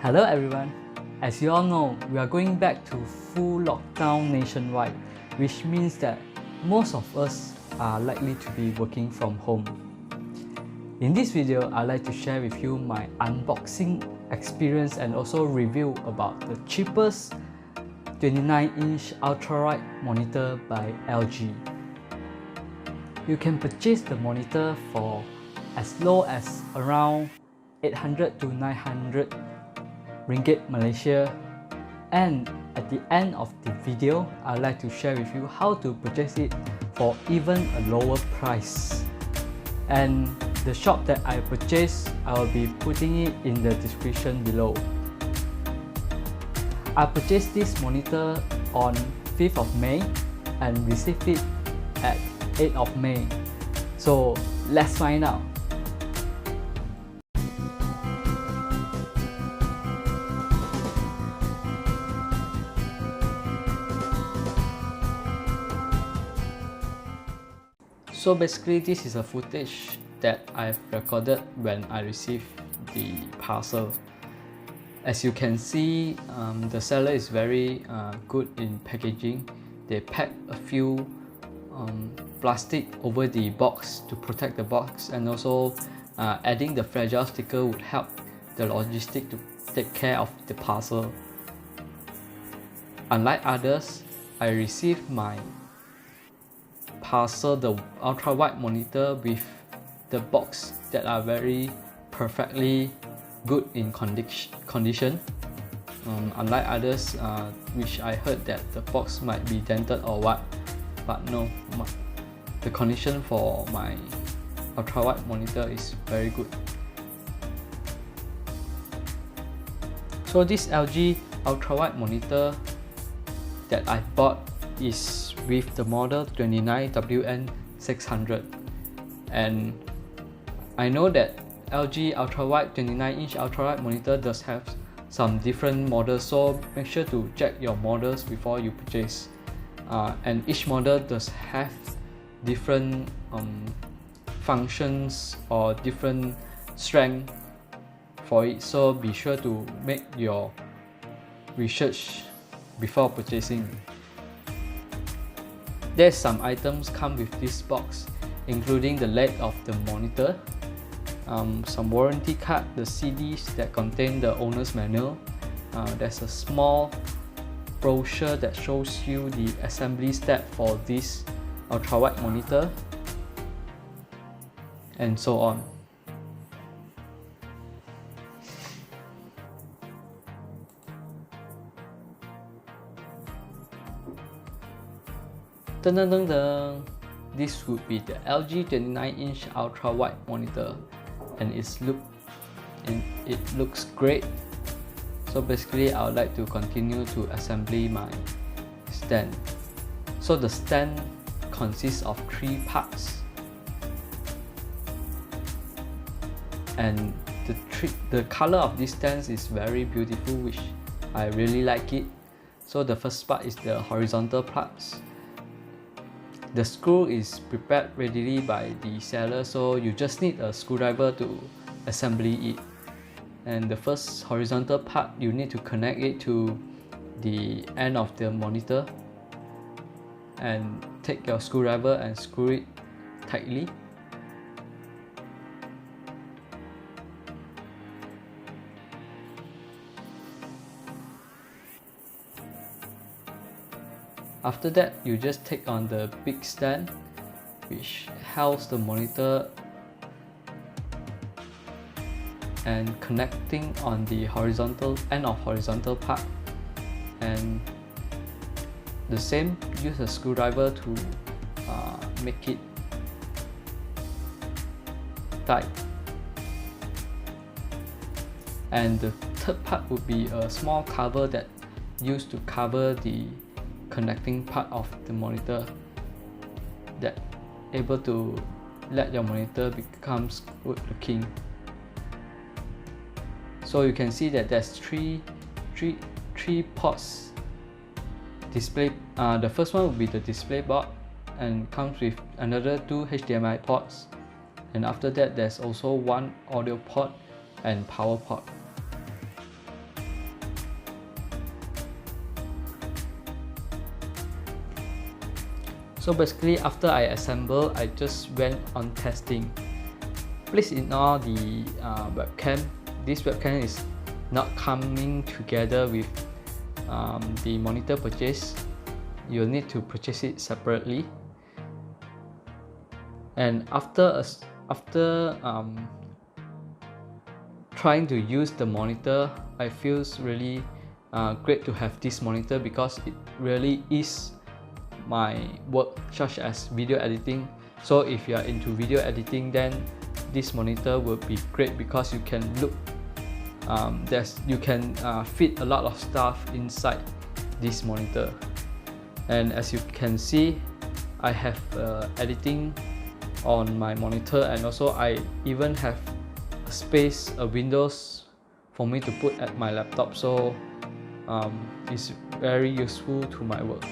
Hello everyone, as you all know, we are going back to full lockdown nationwide, which means that most of us are likely to be working from home. In this video, I'd like to share with you my unboxing experience and also review about the cheapest 29-inch ultrawide monitor by LG. You can purchase the monitor for as low as around 800 to 900 ringgit Malaysia, and at the end of the video, I'd like to share with you how to purchase it for even a lower price. And the shop that I purchased, I will be putting it in the description below. I purchased this monitor on 5th of May and received it at 8th of May. So let's find out. So basically, this is a footage that I've recorded when I received the parcel. As you can see, the seller is very good in packaging. They packed a few plastic over the box to protect the box, and also adding the fragile sticker would help the logistic to take care of the parcel. Unlike others, I received my parcel, the ultrawide monitor, with the box that are very perfectly good in condition. Unlike others, which I heard that the box might be dented or what, but no, the condition for my ultrawide monitor is very good. So this LG ultrawide monitor that I bought is with the model 29WN600, and I know that LG ultrawide 29-inch ultrawide monitor does have some different models, so make sure to check your models before you purchase. And each model does have different functions or different strength for it, so be sure to make your research before purchasing. There's some items come with this box, including the leg of the monitor, some warranty card, the CDs that contain the owner's manual. There's a small brochure that shows you the assembly step for this ultrawide monitor, and so on. Dun, dun, dun, dun. This would be the LG 29-inch ultrawide monitor, and it looks great. So basically, I would like to continue to assemble my stand. So the stand consists of 3 parts, and the color of this stand is very beautiful, which I really like it. So the first part is the horizontal parts. The screw is prepared readily by the seller, so you just need a screwdriver to assemble it. And the first horizontal part, you need to connect it to the end of the monitor, and take your screwdriver and screw it tightly. After that, you just take on the big stand, which holds the monitor, and connecting on the horizontal end of horizontal part, and the same, use a screwdriver to make it tight. And the third part would be a small cover that used to cover the connecting part of the monitor, that able to let your monitor becomes good looking. So you can see that there's three ports display. The first one will be the display board, and comes with another 2 HDMI ports, and after that there's also 1 audio port and power port. So basically, after I assemble, I just went on testing. Please ignore the webcam. This webcam is not coming together with the monitor purchase. You'll need to purchase it separately. And after trying to use the monitor, I feel really great to have this monitor because it really is my work, such as video editing. So if you are into video editing, then this monitor will be great because you can look you can fit a lot of stuff inside this monitor. And as you can see, I have editing on my monitor, and also I even have a space, a windows for me to put at my laptop, so it's very useful to my work.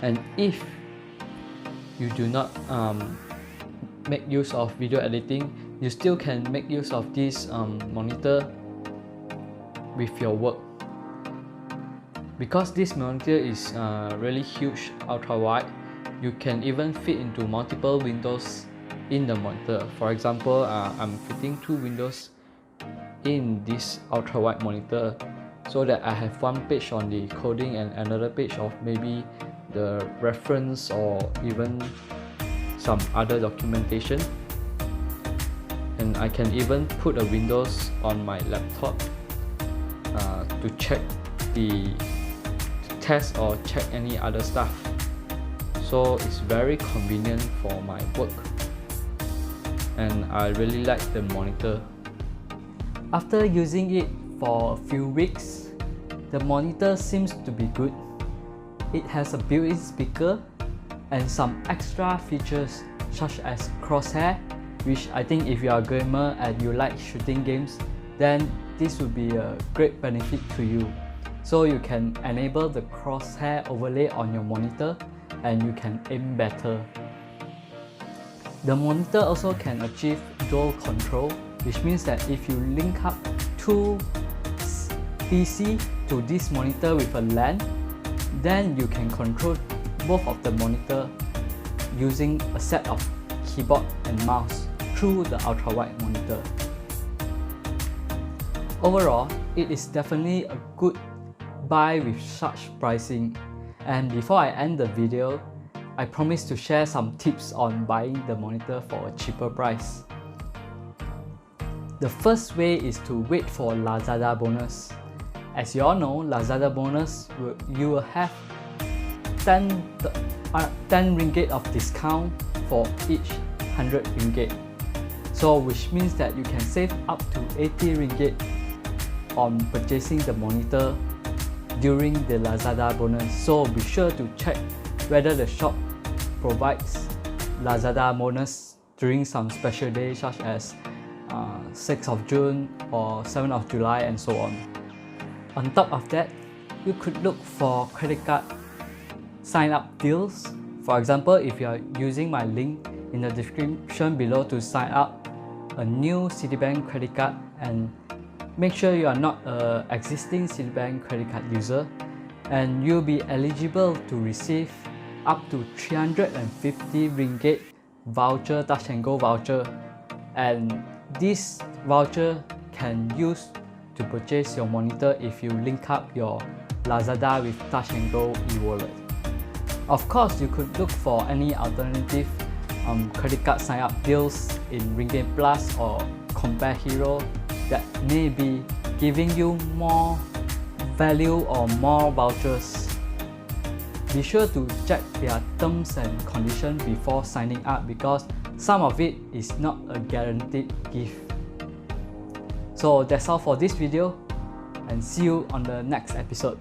And if you do not make use of video editing, you still can make use of this monitor with your work, because this monitor is really huge, ultra wide. You can even fit into multiple windows in the monitor. For example, I'm fitting 2 windows in this ultra wide monitor, so that I have one page on the coding and another page of maybe the reference or even some other documentation. And I can even put a windows on my laptop to check to test or check any other stuff. So it's very convenient for my work, and I really like the monitor. After using it for a few weeks, the monitor seems to be good. It has a built-in speaker and some extra features such as Crosshair, which I think if you are a gamer and you like shooting games, then this would be a great benefit to you. So you can enable the Crosshair overlay on your monitor and you can aim better. The monitor also can achieve dual control, which means that if you link up 2 PC to this monitor with a LAN, then you can control both of the monitor using a set of keyboard and mouse through the ultra-wide monitor. Overall, it is definitely a good buy with such pricing. And before I end the video, I promise to share some tips on buying the monitor for a cheaper price. The first way is to wait for Lazada bonus. As you all know, Lazada bonus, you will have 10 ringgit of discount for each 100 ringgit. So which means that you can save up to 80 ringgit on purchasing the monitor during the Lazada bonus. So be sure to check whether the shop provides Lazada bonus during some special days such as 6th of June or 7th of July and so on. On top of that, you could look for credit card sign up deals. For example, if you are using my link in the description below to sign up a new Citibank credit card, and make sure you are not an existing Citibank credit card user, and you'll be eligible to receive up to 350 ringgit voucher, touch and go voucher, and this voucher can use to purchase your monitor if you link up your Lazada with touch and go e-wallet. Of course, you could look for any alternative credit card sign up deals in Ringgit Plus or Compare Hero that may be giving you more value or more vouchers. Be sure to check their terms and conditions before signing up, because some of it is not a guaranteed gift. So that's all for this video, and see you on the next episode.